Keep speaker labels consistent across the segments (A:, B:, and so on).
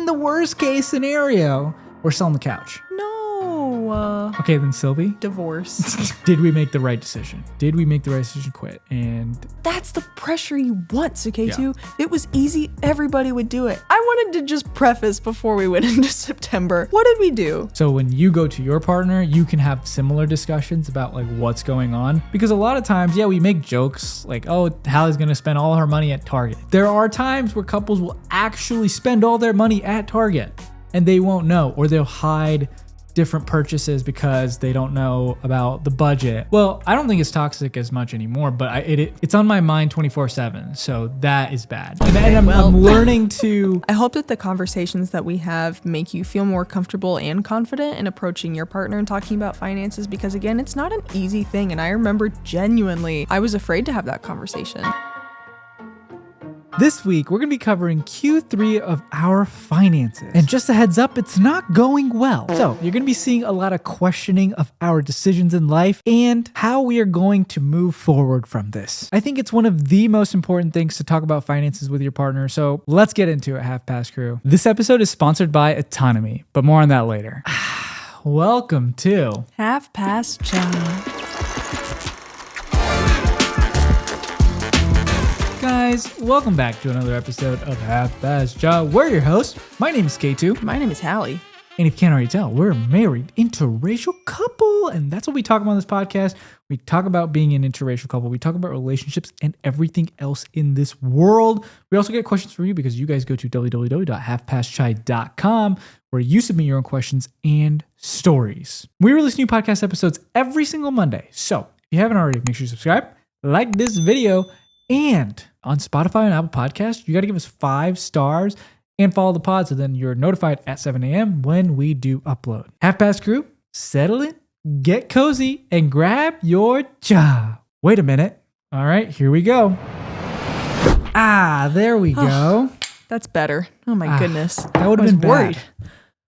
A: in the worst case scenario, we're selling the couch.
B: No.
A: Okay, then Sylvie,
B: Divorce.
A: did we make the right decision? Did we make the right decision to quit? And
B: That's the pressure you want, K2.
A: Yeah.
B: It was easy. Everybody would do it. I wanted to just preface before we went into September. What did we do?
A: so when you go to your partner, you can have similar discussions about like what's going on. Because a lot of times, yeah, we make jokes like, oh, Hallie's going to spend all her money at Target. There are times where couples will actually spend all their money at Target and they won't know, or they'll hide different purchases because they don't know about the budget. Well, I don't think it's toxic as much anymore, but it's on my mind 24/7. So that is bad. And I'm learning to...
B: I hope that the conversations that we have make you feel more comfortable and confident in approaching your partner and talking about finances, because again, it's not an easy thing. And I remember genuinely, I was afraid to have that conversation.
A: This week, we're going to be covering Q3 of our finances. And just a heads up, it's not going well. So you're going to be seeing a lot of questioning of our decisions in life and how we are going to move forward from this. I think it's one of the most important things to talk about finances with your partner. So let's get into it, Half Past Crew. This episode is sponsored by Autonomy, but more on that later. Welcome to
B: Half Past Chai.
A: Guys, welcome back to another episode of Half Past Chai. We're your hosts. My name is K2.
B: My name is Hallie.
A: And if you can't already tell, we're a married interracial couple. And that's what we talk about on this podcast. We talk about being an interracial couple. We talk about relationships and everything else in this world. We also get questions from you because you guys go to www.halfpastchai.com where you submit your own questions and stories. We release new podcast episodes every single Monday. So if you haven't already, make sure you subscribe, like this video, and on Spotify and Apple Podcasts, you got to give us 5 stars and follow the pod so then you're notified at 7 a.m. when we do upload. Half Past Crew, settle in, get cozy, and grab your chai. Wait a minute. All right, here we go. There we go.
B: That's better. Oh my goodness.
A: That would have been bad.
B: Worried.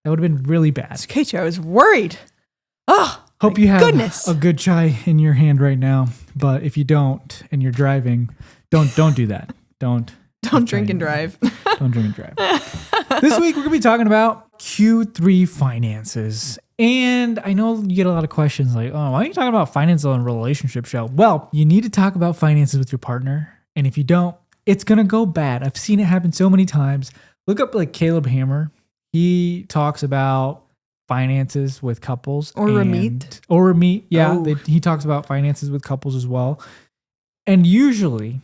A: That would have been really bad.
B: K2, I was worried.
A: Hope you have a good chai in your hand right now. But if you don't and you're driving, don't do that. Don't
B: drink and drive.
A: Don't drink and drive. This week we're gonna be talking about Q3 finances. And I know you get a lot of questions like, oh, why are you talking about finances on a relationship show? Well, you need to talk about finances with your partner. And if you don't, it's gonna go bad. I've seen it happen so many times. Look up like Caleb Hammer. He talks about finances with couples.
B: Or
A: Ramit. Yeah, he talks about finances with couples as well. And usually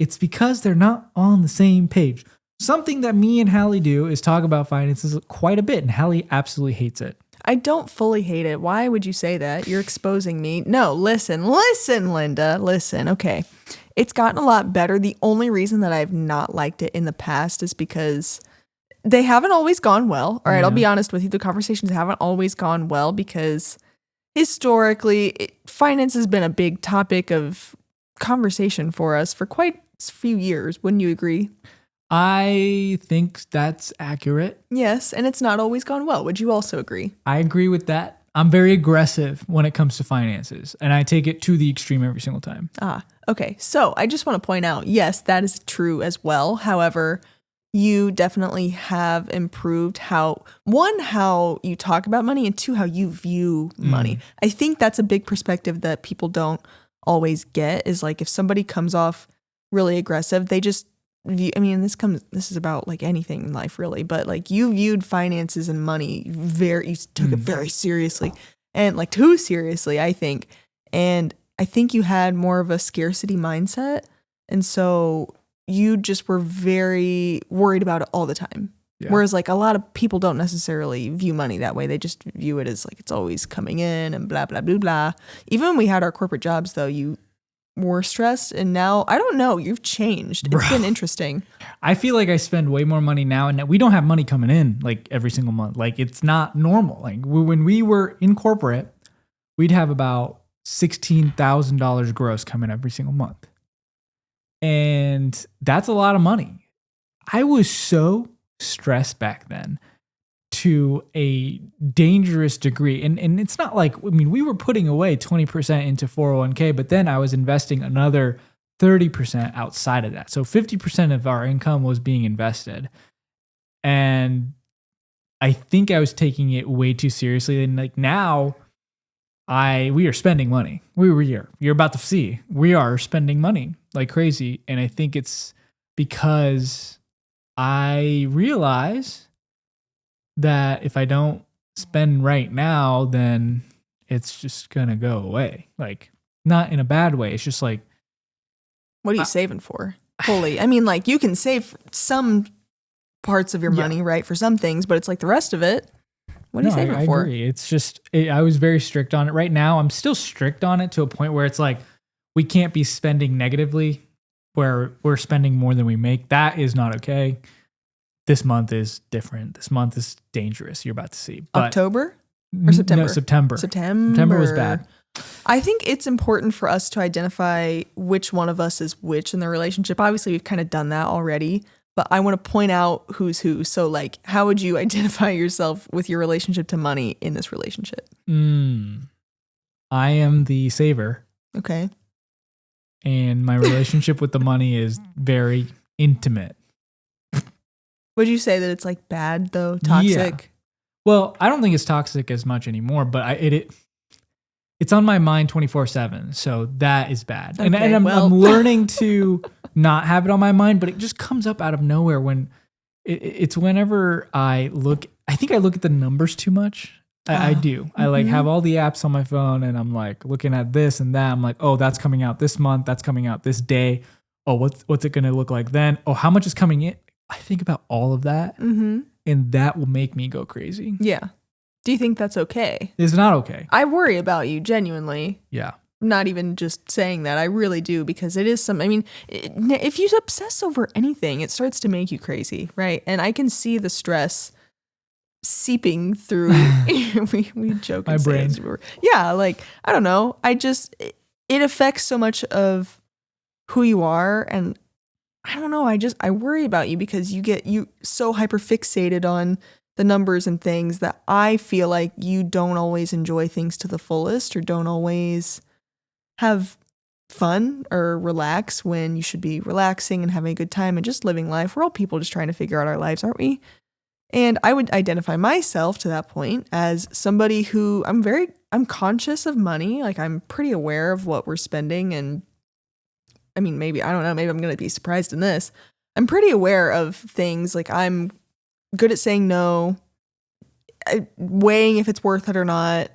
A: it's because they're not on the same page. Something that me and Hallie do is talk about finances quite a bit, and Hallie absolutely hates it.
B: I don't fully hate it. Why would you say that? You're exposing me. No, listen, Linda. Listen, okay. It's gotten a lot better. The only reason that I've not liked it in the past is because they haven't always gone well. All right, I'll be honest with you. The conversations haven't always gone well because historically, finance has been a big topic of conversation for us for quite a few years. Wouldn't you agree?
A: I think that's accurate.
B: Yes, and it's not always gone well. Would you also agree?
A: I agree with that. I'm very aggressive when it comes to finances, and I take it to the extreme every single time.
B: Okay. So I just want to point out, yes, that is true as well. However, you definitely have improved how you talk about money, and 2, how you view money. I think that's a big perspective that people don't always get, is like if somebody comes off really aggressive, they just view, this is about like anything in life really, but like you viewed finances and money you took it very seriously, and like too seriously, I think. And I think you had more of a scarcity mindset. And so you just were very worried about it all the time. Yeah. Whereas like a lot of people don't necessarily view money that way. They just view it as like it's always coming in and blah, blah, blah, blah. Even when we had our corporate jobs though, you were stressed, and now, I don't know, you've changed. It's been interesting.
A: I feel like I spend way more money now, and we don't have money coming in like every single month. Like it's not normal. Like when we were in corporate, we'd have about $16,000 gross coming every single month. And that's a lot of money. I was so stressed back then to a dangerous degree. And it's not like, we were putting away 20% into 401k, but then I was investing another 30% outside of that. So 50% of our income was being invested. And I think I was taking it way too seriously. And like now we are spending money. You're about to see, we are spending money like crazy. And I think it's because I realize that if I don't spend right now, then it's just gonna go away. Like not in a bad way. It's just like,
B: what are you saving for? Fully. I mean, like you can save some parts of your money, right, for some things, but it's like the rest of it. What are you saving for?
A: I agree. It's just I was very strict on it. Right now, I'm still strict on it to a point where it's like we can't be spending negatively, where we're spending more than we make. That is not okay. This month is different. This month is dangerous. You're about to see. But
B: October or September?
A: No, September. September was bad.
B: I think it's important for us to identify which one of us is which in the relationship. Obviously, we've kind of done that already, but I want to point out who's who. So, like, how would you identify yourself with your relationship to money in this relationship?
A: I am the saver.
B: Okay.
A: And my relationship with the money is very intimate.
B: Would you say that it's like bad though? Toxic?
A: Yeah. Well, I don't think it's toxic as much anymore, but it's on my mind 24/7. So that is bad.
B: Okay,
A: and I'm learning to not have it on my mind, but it just comes up out of nowhere when it's whenever I think I look at the numbers too much. I do. Mm-hmm. I like have all the apps on my phone and I'm like looking at this and that. I'm like, oh, that's coming out this month. That's coming out this day. Oh, what's it going to look like then? Oh, how much is coming in? I think about all of that, and that will make me go crazy.
B: Yeah. Do you think that's okay?
A: It's not okay.
B: I worry about you, genuinely.
A: Yeah.
B: Not even just saying that. I really do, because it is I mean, if you obsess over anything, it starts to make you crazy, right? And I can see the stress seeping through. we joke
A: my
B: and
A: brain.
B: say yeah, like, I don't know. It affects so much of who you are, and I don't know. I worry about you because you so hyper fixated on the numbers and things that I feel like you don't always enjoy things to the fullest, or don't always have fun or relax when you should be relaxing and having a good time and just living life. We're all people just trying to figure out our lives, aren't we? And I would identify myself to that point as somebody who I'm conscious of money. Like, I'm pretty aware of what we're spending. And I mean, maybe I'm going to be surprised in this. I'm pretty aware of things. Like, I'm good at saying no, weighing if it's worth it or not.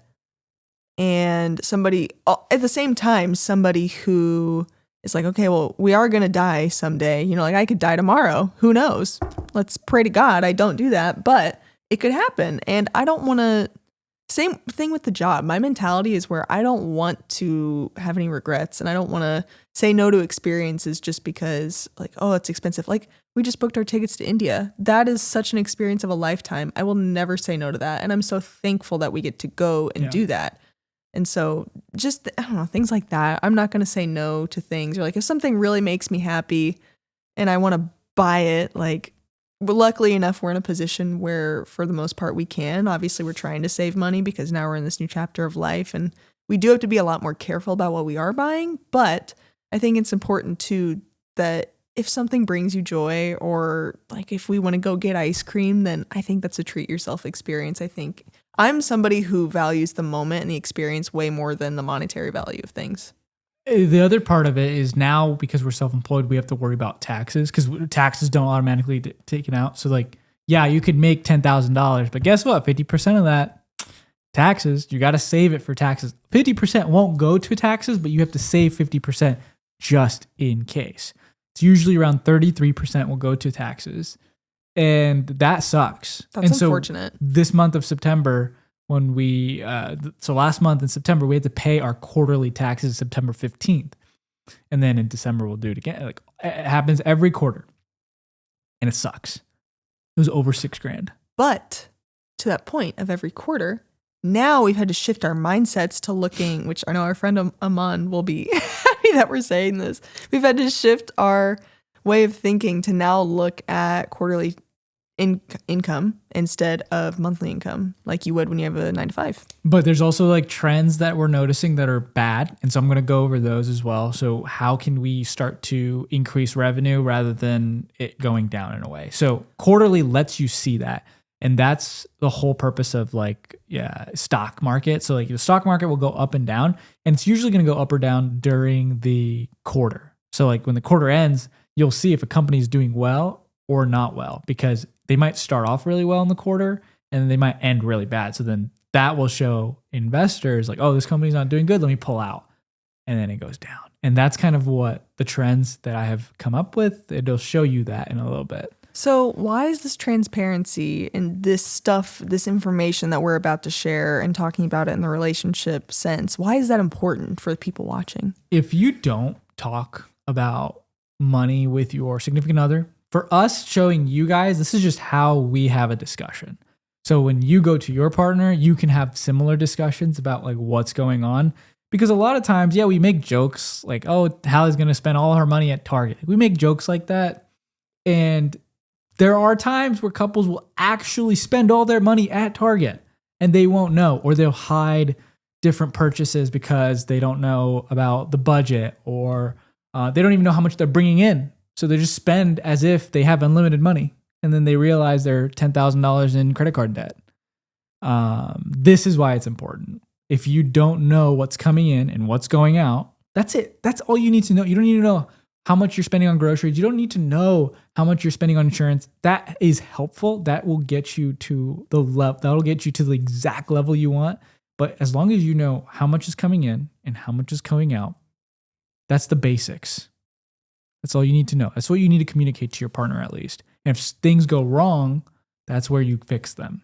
B: And at the same time, somebody who is like, okay, well, we are going to die someday. You know, like, I could die tomorrow. Who knows? Let's pray to God I don't do that, but it could happen. And I don't want to, same thing with the job. My mentality is where I don't want to have any regrets, and I don't want to say no to experiences just because, like, oh, it's expensive. Like, we just booked our tickets to India. That is such an experience of a lifetime. I will never say no to that. And I'm so thankful that we get to go and do that. And so just, I don't know, things like that. I'm not going to say no to things. Or like, if something really makes me happy and I want to buy it, like, luckily enough, we're in a position where for the most part we can. Obviously, we're trying to save money because now we're in this new chapter of life, and we do have to be a lot more careful about what we are buying. But I think it's important too that if something brings you joy, or like if we want to go get ice cream, then I think that's a treat yourself experience. I think I'm somebody who values the moment and the experience way more than the monetary value of things.
A: The other part of it is now, because we're self-employed, we have to worry about taxes, because taxes don't automatically get taken out. So like, yeah, you could make $10,000, but guess what? 50% of that taxes, you got to save it for taxes. 50% won't go to taxes, but you have to save 50% just in case. It's usually around 33% will go to taxes. And that sucks.
B: That's unfortunate.
A: So this month of September, when so last month in September, we had to pay our quarterly taxes September 15th. And then in December, we'll do it again. Like, it happens every quarter. And it sucks. It was over $6,000.
B: But to that point of every quarter, now we've had to shift our mindsets to looking, which I know our friend Aman will be happy that we're saying this. We've had to shift our way of thinking to now look at quarterly income instead of monthly income, like you would when you have a 9-to-5.
A: But there's also like trends that we're noticing that are bad. And so I'm going to go over those as well. So how can we start to increase revenue rather than it going down in a way? So quarterly lets you see that. And that's the whole purpose of stock market. So like the stock market will go up and down, and it's usually going to go up or down during the quarter. So like when the quarter ends, you'll see if a company is doing well or not well, because they might start off really well in the quarter and then they might end really bad. So then that will show investors like, oh, this company's not doing good, let me pull out. And then it goes down. And that's kind of what the trends that I have come up with. It'll show you that in a little bit.
B: So why is this transparency and this stuff, this information that we're about to share and talking about it in the relationship sense, why is that important for the people watching?
A: If you don't talk about money with your significant other, for us showing you guys, this is just how we have a discussion. So when you go to your partner, you can have similar discussions about like what's going on. Because a lot of times, we make jokes like, oh, Hallie's going to spend all her money at Target. We make jokes like that. And there are times where couples will actually spend all their money at Target and they won't know, or they'll hide different purchases because they don't know about the budget, or they don't even know how much they're bringing in. So they just spend as if they have unlimited money, and then they realize they're $10,000 in credit card debt. This is why it's important. If you don't know what's coming in and what's going out, that's it. That's all you need to know. You don't need to know how much you're spending on groceries. You don't need to know how much you're spending on insurance. That is helpful. That will get you to the level. That'll get you to the exact level you want. But as long as you know how much is coming in and how much is going out, that's the basics. That's all you need to know. That's what you need to communicate to your partner at least. And if things go wrong, that's where you fix them.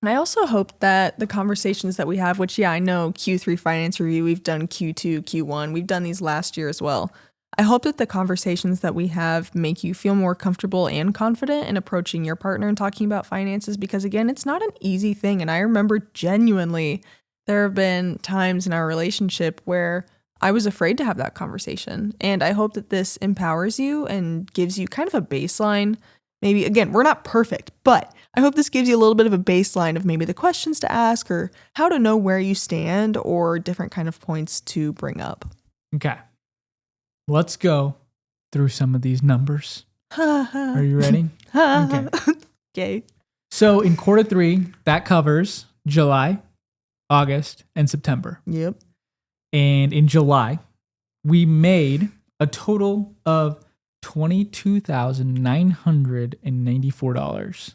B: And I also hope that the conversations that we have, which I know Q3 finance review, we've done Q2, Q1, we've done these last year as well. I hope that the conversations that we have make you feel more comfortable and confident in approaching your partner and talking about finances, because again, it's not an easy thing. And I remember genuinely there have been times in our relationship where I was afraid to have that conversation. And I hope that this empowers you and gives you kind of a baseline. Maybe, again, we're not perfect, but I hope this gives you a little bit of a baseline of maybe the questions to ask or how to know where you stand or different kind of points to bring up.
A: Okay. Let's go through some of these numbers. Are you ready? Okay.
B: Okay.
A: So in quarter 3, that covers July, August, and September.
B: Yep.
A: And in July, we made a total of $22,994.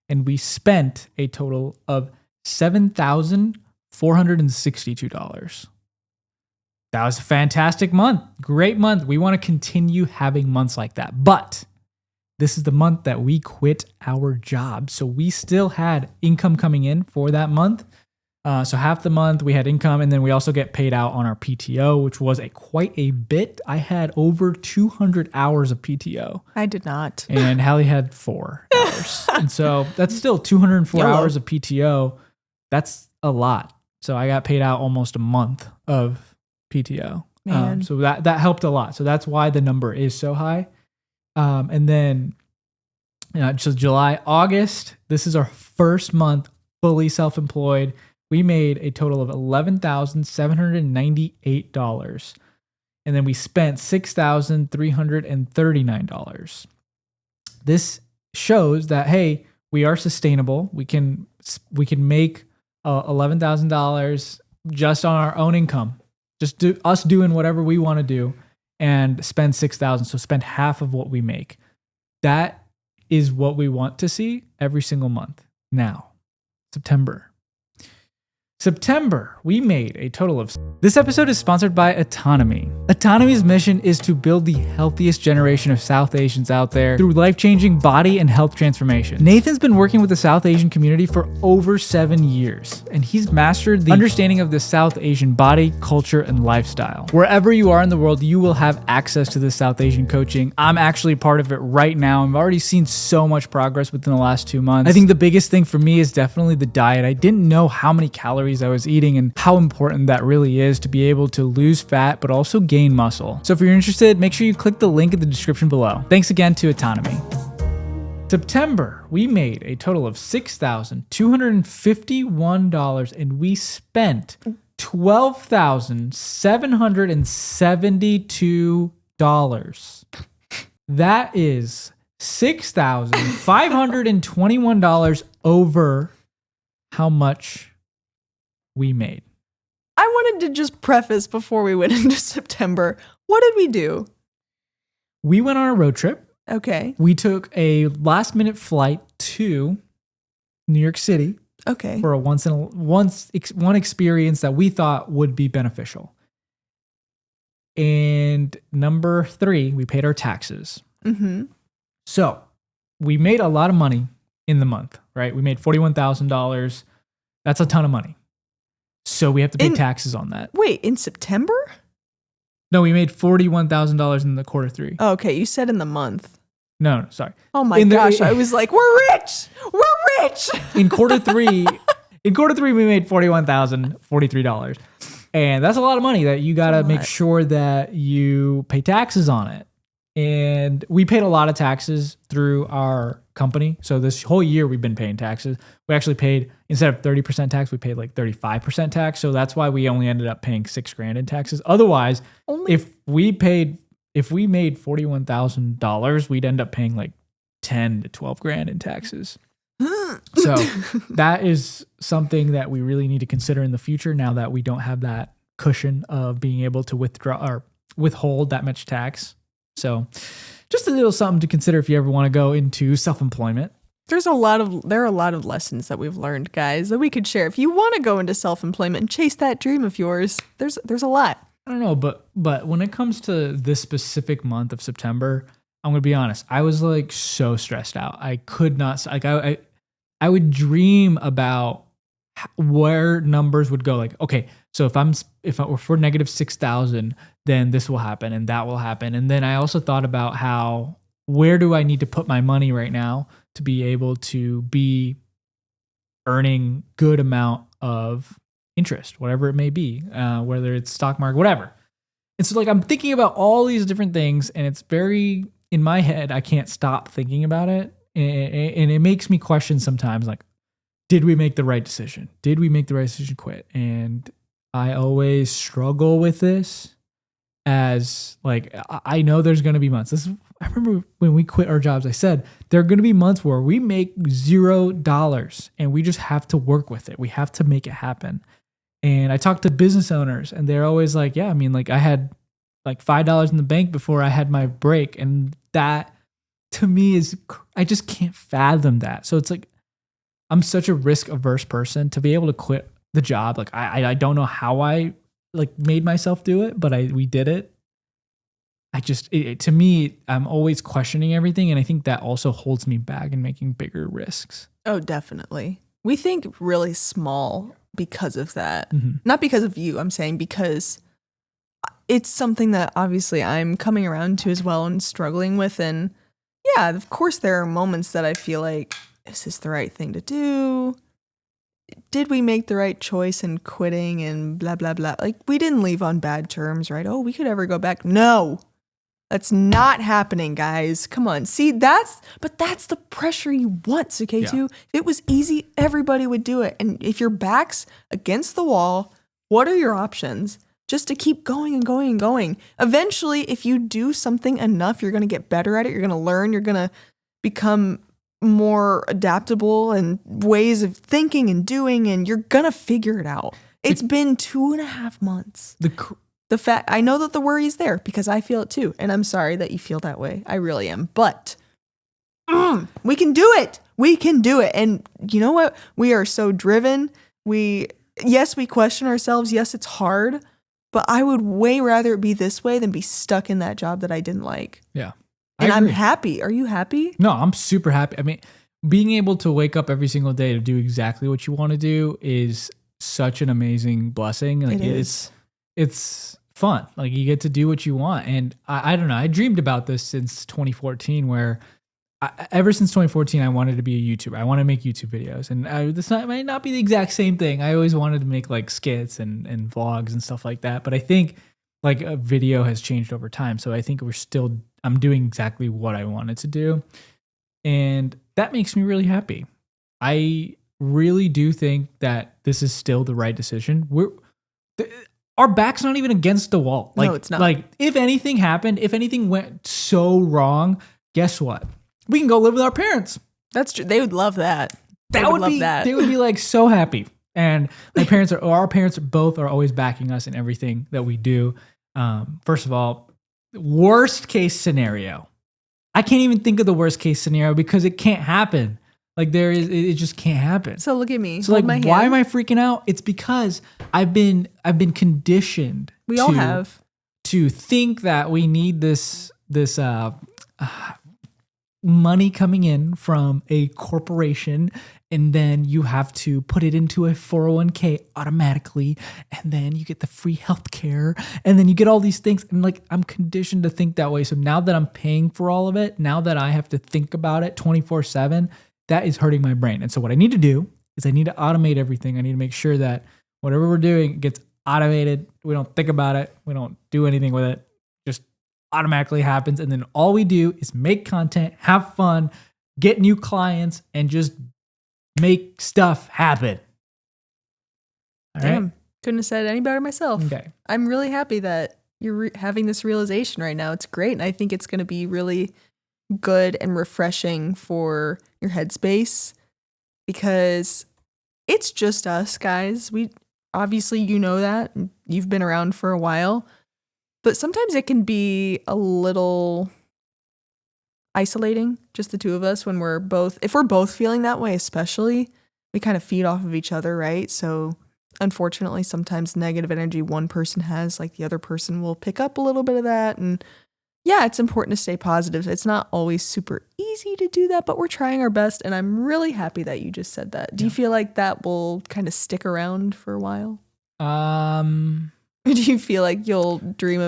A: And we spent a total of $7,462. That was a fantastic month. Great month. We want to continue having months like that. But this is the month that we quit our job. So we still had income coming in for that month. So half the month we had income, and then we also get paid out on our PTO, which was quite a bit. I had over 200 hours of PTO.
B: I did not.
A: And Hallie had 4 hours. And so that's still 204 hours of PTO. That's a lot. So I got paid out almost a month of PTO. So that helped a lot. So that's why the number is so high. And then so July, August, this is our first month fully self-employed. We made a total of $11,798. And then we spent $6,339. This shows that, hey, we are sustainable. We can make $11,000 just on our own income. Just us doing whatever we want to do and spend $6,000. So spend half of what we make. That is what we want to see every single month. Now, September, we made a total of... This episode is sponsored by Autonomy. Autonomy's mission is to build the healthiest generation of South Asians out there through life-changing body and health transformation. Nathan's been working with the South Asian community for over 7 years, and he's mastered the understanding of the South Asian body, culture, and lifestyle. Wherever you are in the world, you will have access to this South Asian coaching. I'm actually part of it right now. I've already seen so much progress within the last 2 months. I think the biggest thing for me is definitely the diet. I didn't know how many calories I was eating and how important that really is to be able to lose fat but also gain muscle. So if you're interested, make sure you click the link in the description below. Thanks again to Autonomy. September, we made a total of $6,251 and we spent $12,772. That is $6,521 over how much we made.
B: I wanted to just preface before we went into September. What did we do?
A: We went on a road trip.
B: Okay.
A: We took a last minute flight to New York City.
B: Okay.
A: For a one experience that we thought would be beneficial. And number 3, we paid our taxes.
B: Mm-hmm.
A: So we made a lot of money in the month, right? We made $41,000. That's a ton of money. So we have to pay taxes on that.
B: Wait, in September?
A: No, we made $41,000 in the quarter 3.
B: Oh, okay, you said in the month.
A: No, sorry.
B: Oh my gosh, I was like, we're rich. We're rich.
A: In quarter 3, we made $41,043. And that's a lot of money that you got to make sure that you pay taxes on it. And we paid a lot of taxes through our company. So this whole year we've been paying taxes. We actually paid, instead of 30% tax, we paid like 35% tax. So that's why we only ended up paying $6,000 in taxes. Otherwise, if we made $41,000, we'd end up paying like 10 to 12 grand in taxes. So that is something that we really need to consider in the future now that we don't have that cushion of being able to withdraw or withhold that much tax. So just a little something to consider if you ever want to go into self-employment.
B: There are a lot of lessons that we've learned, guys, that we could share. If you want to go into self-employment and chase that dream of yours, there's a lot.
A: I don't know, but when it comes to this specific month of September, I'm going to be honest. I was like so stressed out. I could not, like I would dream about where numbers would go. Like, okay, so if we're negative 6,000, then this will happen and that will happen. And then I also thought about where do I need to put my money right now to be able to be earning good amount of interest, whatever it may be, whether it's stock market, whatever. And so like, I'm thinking about all these different things and it's very in my head. I can't stop thinking about it. And it makes me question sometimes, like, did we make the right decision? Did we make the right decision to quit? And I always struggle with this as like, I know there's going to be months. I remember when we quit our jobs, I said, there are going to be months where we make $0 and we just have to work with it. We have to make it happen. And I talked to business owners and they're always like, yeah, I mean, like I had like $5 in the bank before I had my break. And that to me I just can't fathom that. So it's like, I'm such a risk averse person to be able to quit the job. Like I don't know how I like made myself do it, but we did it. To me, I'm always questioning everything. And I think that also holds me back in making bigger risks.
B: Oh, definitely. We think really small because of that.
A: Mm-hmm.
B: Not because of you, I'm saying because it's something that obviously I'm coming around to as well and struggling with. And yeah, of course there are moments that I feel like, is this the right thing to do? Did we make the right choice in quitting and blah, blah, blah? Like we didn't leave on bad terms, right? Oh, we could ever go back. No, that's not happening, guys. Come on. See, that's the pressure you want, Suketu.
A: Yeah.
B: If it was easy, everybody would do it. And if your back's against the wall, what are your options? Just to keep going and going and going. Eventually, if you do something enough, you're going to get better at it. You're going to learn. You're going to become more adaptable and ways of thinking and doing, and you're going to figure it out. It's been 2.5 months. The fact, I know that the worry is there because I feel it too. And I'm sorry that you feel that way. I really am. But we can do it. We can do it. And you know what? We are so driven. Yes, we question ourselves. Yes, it's hard. But I would way rather it be this way than be stuck in that job that I didn't like.
A: Yeah.
B: And I'm happy. Are you happy?
A: No, I'm super happy. I mean, being able to wake up every single day to do exactly what you want to do is such an amazing blessing. Like it's fun. Like you get to do what you want. And I don't know. I dreamed about this since 2014 where ever since 2014, I wanted to be a YouTuber. I want to make YouTube videos. And this might not be the exact same thing. I always wanted to make like skits and vlogs and stuff like that. But I think like a video has changed over time. So I think I'm doing exactly what I wanted to do. And that makes me really happy. I really do think that this is still the right decision. Our back's not even against the wall. Like,
B: no, it's not.
A: Like if anything happened, if anything went so wrong, guess what? We can go live with our parents.
B: That's true. They would love that. They would love that.
A: They would be like so happy. And our parents both are always backing us in everything that we do. First of all, worst case scenario. I can't even think of the worst case scenario because it can't happen. Like it just can't happen.
B: So look at me.
A: So like, why am I freaking out? It's because I've been conditioned.
B: We all have
A: to think that we need this money coming in from a corporation, and then you have to put it into a 401k automatically, and then you get the free healthcare, and then you get all these things. And like, I'm conditioned to think that way. So now that I'm paying for all of it, now that I have to think about it 24/7, that is hurting my brain. And so what I need to do is I need to automate everything. I need to make sure that whatever we're doing gets automated. We don't think about it. We don't do anything with it. Just automatically happens. And then all we do is make content, have fun, get new clients, and just make stuff happen. All
B: Damn.
A: right?
B: Couldn't have said it any better myself.
A: Okay.
B: I'm really happy that you're having this realization right now. It's great. And I think it's going to be really good and refreshing for your headspace, because it's just us, guys. We obviously, you know that. You've been around for a while. But sometimes it can be a little isolating, just the two of us, when if we're both feeling that way, especially, we kind of feed off of each other, right? So unfortunately, sometimes negative energy one person has, like the other person will pick up a little bit of that. And yeah, it's important to stay positive. It's not always super easy to do that, but we're trying our best. And I'm really happy that you just said that. Do you feel like that will kind of stick around for a while? Do you feel like you'll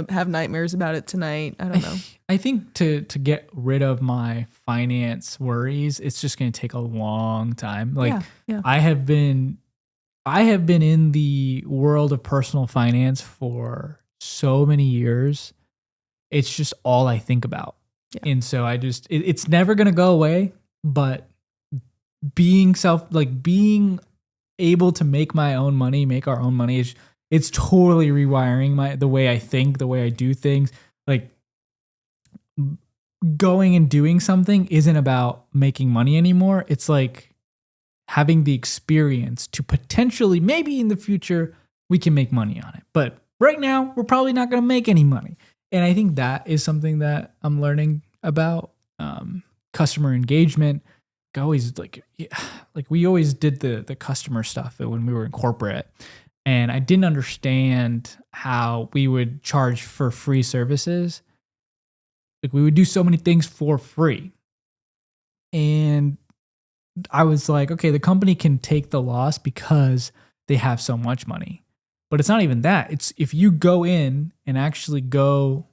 B: have nightmares about it tonight? I don't know.
A: I think to get rid of my finance worries, it's just going to take a long time. Like
B: yeah.
A: I have been in the world of personal finance for so many years. It's just all I think about. Yeah. And so it's never going to go away, but being able to make my own money, make our own money, it's totally rewiring the way I think, the way I do things. Like, going and doing something isn't about making money anymore. It's like having the experience to potentially, maybe in the future, we can make money on it. But right now, we're probably not going to make any money. And I think that is something that I'm learning about. Customer engagement. We always did the customer stuff when we were in corporate. And I didn't understand how we would charge for free services. Like, we would do so many things for free. And I was like, okay, the company can take the loss because they have so much money. But it's not even that. It's if you go in and actually go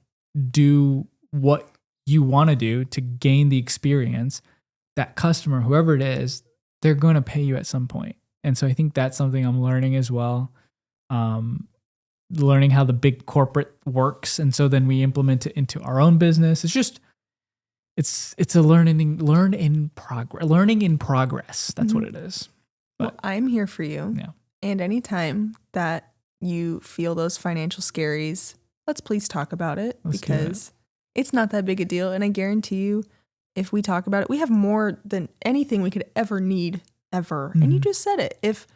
A: do what you want to do to gain the experience, that customer, whoever it is, they're going to pay you at some point. And so I think that's something I'm learning as well. Learning how the big corporate works, and so then we implement it into our own business. It's just it's a learning in progress. That's what it is. But,
B: well, I'm here for you.
A: Yeah.
B: And anytime that you feel those financial scaries, let's please talk about it, because it's not that big a deal. And I guarantee you, if we talk about it, we have more than anything we could ever need ever. Mm-hmm. And you just said it. If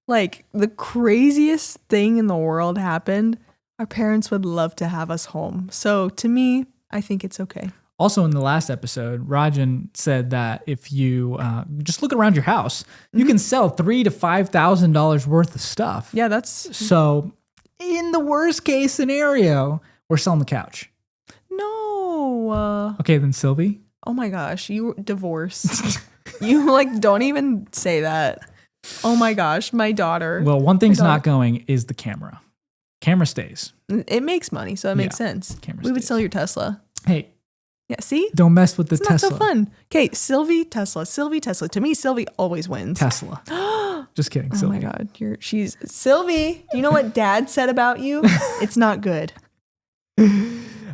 B: like the craziest thing in the world happened, our parents would love to have us home. So to me, I think it's okay.
A: Also, in the last episode, Rajan said that if you just look around your house, you can sell $3,000 to $5,000 worth of stuff.
B: Yeah, that's
A: so. In the worst case scenario, we're selling the couch.
B: No.
A: Okay, then Sylvie.
B: Oh my gosh, you divorced. You don't even say that. Oh my gosh, my daughter.
A: Well, one thing's not going is the camera. Camera stays.
B: It makes money, so it makes sense. We would sell your Tesla.
A: Hey.
B: Yeah, see?
A: Don't mess with the
B: it's
A: Tesla.
B: Not so fun. Okay, Sylvie, Tesla. To me, Sylvie always wins.
A: Tesla. Just kidding, Sylvie.
B: Oh my God, she's Sylvie. Do you know what Dad said about you? It's not good.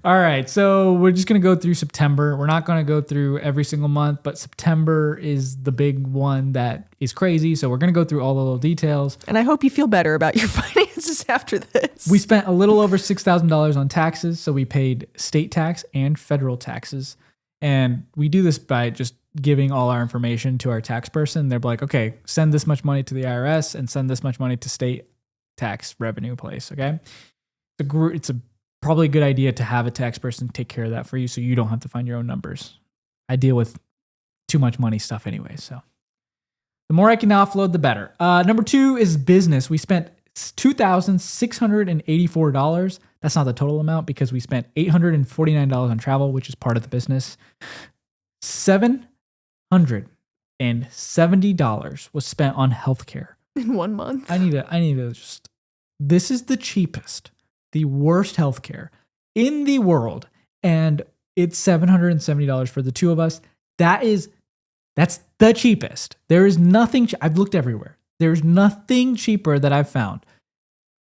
A: All right, so we're just going to go through September. We're not going to go through every single month, but September is the big one that is crazy. So we're going to go through all the little details.
B: And I hope you feel better about your finances after this.
A: We spent a little over $6,000 on taxes. So we paid state tax and federal taxes. And we do this by just giving all our information to our tax person. They're like, okay, send this much money to the IRS and send this much money to state tax revenue place. Okay. It's probably a good idea to have a tax person take care of that for you so you don't have to find your own numbers. I deal with too much money stuff anyway. So the more I can offload, the better. Number 2 is business. We spent $2,684. That's not the total amount because we spent $849 on travel, which is part of the business. $770 was spent on healthcare
B: in 1 month.
A: I need to just. This is the cheapest, the worst healthcare in the world, and it's $770 for the two of us. That's the cheapest. There is nothing. I've looked everywhere. There's nothing cheaper that I've found.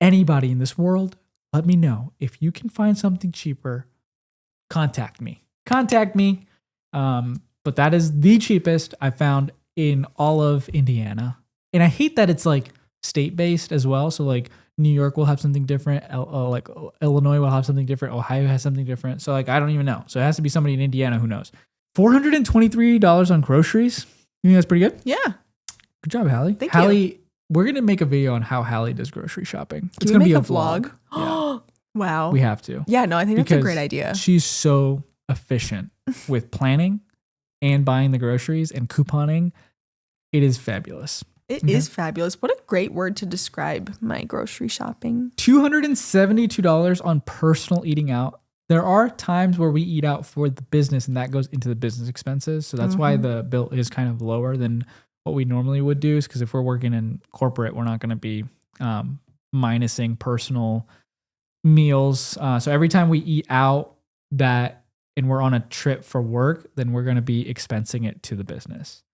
A: Anybody in this world, let me know if you can find something cheaper. Contact me. But that is the cheapest I found in all of Indiana. And I hate that it's like state-based as well. So like New York will have something different. Like Illinois will have something different. Ohio has something different. So like I don't even know. So it has to be somebody in Indiana who knows. $423 on groceries. You think that's pretty good?
B: Yeah.
A: Good job, Hallie.
B: Thank
A: you. We're going to make a video on how Hallie does grocery shopping.
B: It's going to be a vlog.
A: Yeah.
B: Wow.
A: We have to.
B: Yeah, no, I think that's a great idea.
A: She's so efficient with planning and buying the groceries and couponing. It is fabulous.
B: It is fabulous. What a great word to describe my grocery shopping.
A: $272 on personal eating out. There are times where we eat out for the business and that goes into the business expenses. So that's why the bill is kind of lower than what we normally would do, is because if we're working in corporate, we're not going to be minusing personal meals. So every time we eat out and we're on a trip for work, then we're going to be expensing it to the business.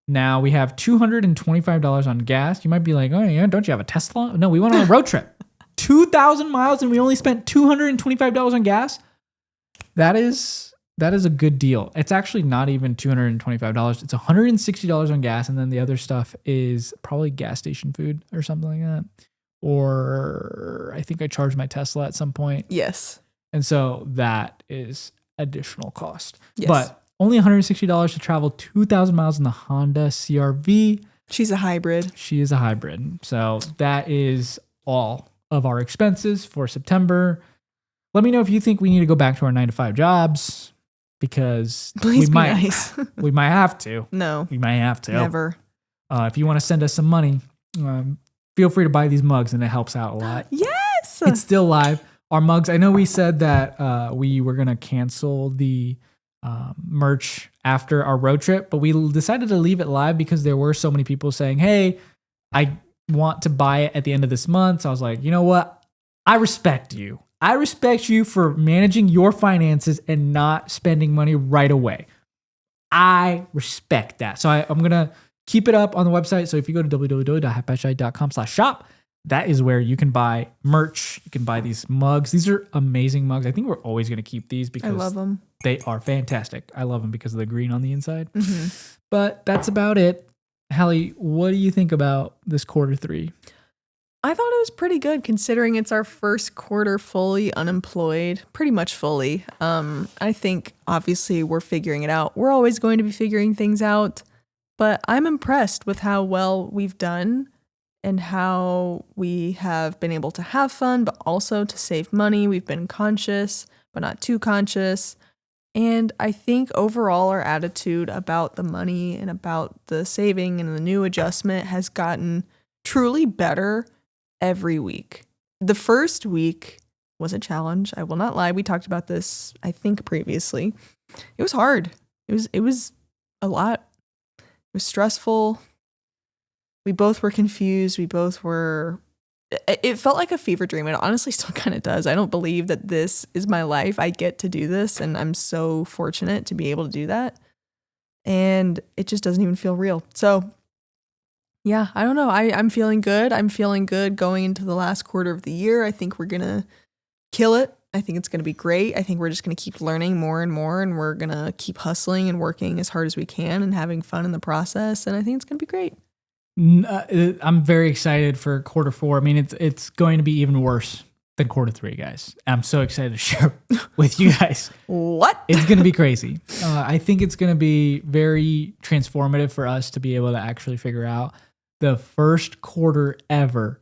A: Now we have $225 on gas. You might be like, oh yeah, don't you have a Tesla? No, we went on a road trip. 2,000 miles and we only spent $225 on gas. That is a good deal. It's actually not even $225. It's $160 on gas. And then the other stuff is probably gas station food or something like that. Or I think I charged my Tesla at some point.
B: Yes.
A: And so that is additional cost.
B: Yes.
A: But only $160 to travel 2,000 miles in the Honda CR-V.
B: She's a hybrid.
A: She is a hybrid. So that is all of our expenses for September. Let me know if you think we need to go back to our 9-to-5 jobs, because
B: Please be nice.
A: We might have to.
B: No.
A: We might have to.
B: Never.
A: If you want to send us some money, feel free to buy these mugs and it helps out a lot.
B: Yes.
A: It's still live. Our mugs, I know we said that we were going to cancel the merch after our road trip, but we decided to leave it live because there were so many people saying, hey, I want to buy it at the end of this month. So I was like, you know what? I respect you. I respect you for managing your finances and not spending money right away. I respect that. So I'm going to keep it up on the website. So if you go to www.happyshy.com/shop, that is where you can buy merch. You can buy these mugs. These are amazing mugs. I think we're always going to keep these because
B: I love them.
A: They are fantastic. I love them because of the green on the inside.
B: Mm-hmm.
A: But that's about it. Hallie, what do you think about this quarter 3?
B: I thought it was pretty good considering it's our first quarter fully unemployed, pretty much fully. I think obviously we're figuring it out. We're always going to be figuring things out, but I'm impressed with how well we've done and how we have been able to have fun, but also to save money. We've been conscious, but not too conscious. And I think overall our attitude about the money and about the saving and the new adjustment has gotten truly better every week. The first week was a challenge. I will not lie. We talked about this, I think, previously. It was hard. It was a lot. It was stressful. We both were confused. It felt like a fever dream. It honestly still kind of does. I don't believe that this is my life. I get to do this, and I'm so fortunate to be able to do that. And it just doesn't even feel real. So, yeah, I don't know. I'm feeling good. I'm feeling good going into the last quarter of the year. I think we're going to kill it. I think it's going to be great. I think we're just going to keep learning more and more, and we're going to keep hustling and working as hard as we can and having fun in the process. And I think it's going to be great.
A: I'm very excited for quarter 4. I mean, it's going to be even worse than quarter 3, guys. I'm so excited to share with you guys.
B: What?
A: It's going to be crazy. I think it's going to be very transformative for us to be able to actually figure out the first quarter ever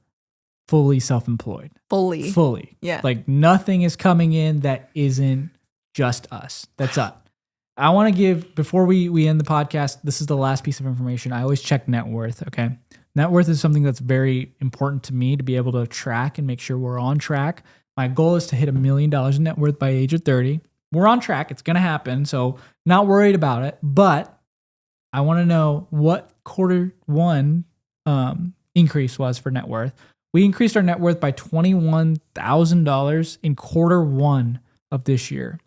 A: fully self-employed. Fully.
B: Yeah.
A: Like nothing is coming in that isn't just us. That's us. I want to give, before we end the podcast, this is the last piece of information. I always check net worth, okay? Net worth is something that's very important to me to be able to track and make sure we're on track. My goal is to hit $1 million in net worth by age of 30. We're on track. It's going to happen. So not worried about it, but I want to know what quarter 1 increase was for net worth. We increased our net worth by $21,000 in quarter 1 of this year.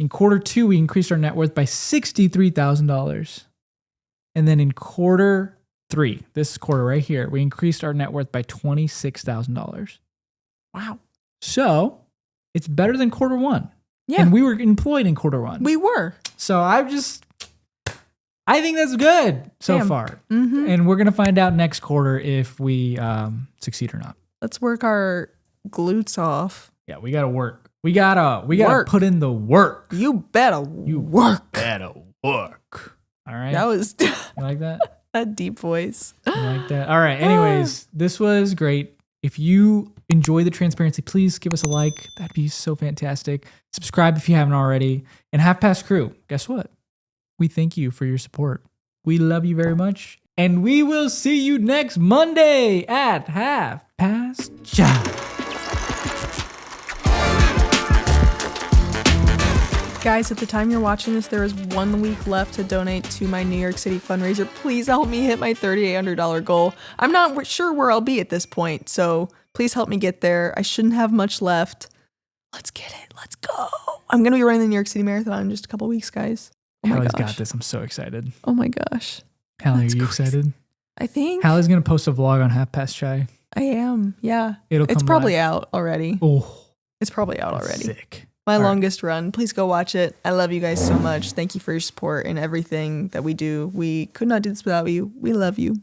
A: In quarter 2, we increased our net worth by $63,000. And then in quarter 3, this quarter right here, we increased our net worth by $26,000.
B: Wow.
A: So it's better than quarter 1.
B: Yeah.
A: And we were employed in quarter 1.
B: We were.
A: So I think that's good so far.
B: Mm-hmm.
A: And we're going to find out next quarter if we succeed or not.
B: Let's work our glutes off.
A: Yeah, we got to work. We gotta put in the work.
B: You better work.
A: Better work. All right.
B: That was
A: You like that?
B: a deep voice.
A: You like that? All right. Anyways, this was great. If you enjoy the transparency, please give us a like. That'd be so fantastic. Subscribe if you haven't already. And Half Past Crew, guess what? We thank you for your support. We love you very much. And we will see you next Monday at Half Past Job.
B: Guys, at the time you're watching this, there is 1 week left to donate to my New York City fundraiser. Please help me hit my $3,800 goal. I'm not sure where I'll be at this point, so please help me get there. I shouldn't have much left. Let's get it. Let's go. I'm going to be running the New York City Marathon in just a couple weeks, guys. Oh my
A: Hallie's
B: gosh.
A: got this. I'm so excited.
B: Oh my gosh.
A: Hallie,
B: That's
A: are you
B: crazy.
A: excited?
B: I think
A: Hallie's going to post a vlog on Half Past Chai.
B: I am. Yeah.
A: It'll
B: It's
A: come
B: probably
A: live.
B: out already.
A: Oh,
B: It's probably out already.
A: sick.
B: My
A: All right.
B: longest run. Please go watch it. I love you guys so much. Thank you for your support and everything that we do. We could not do this without you. We love you.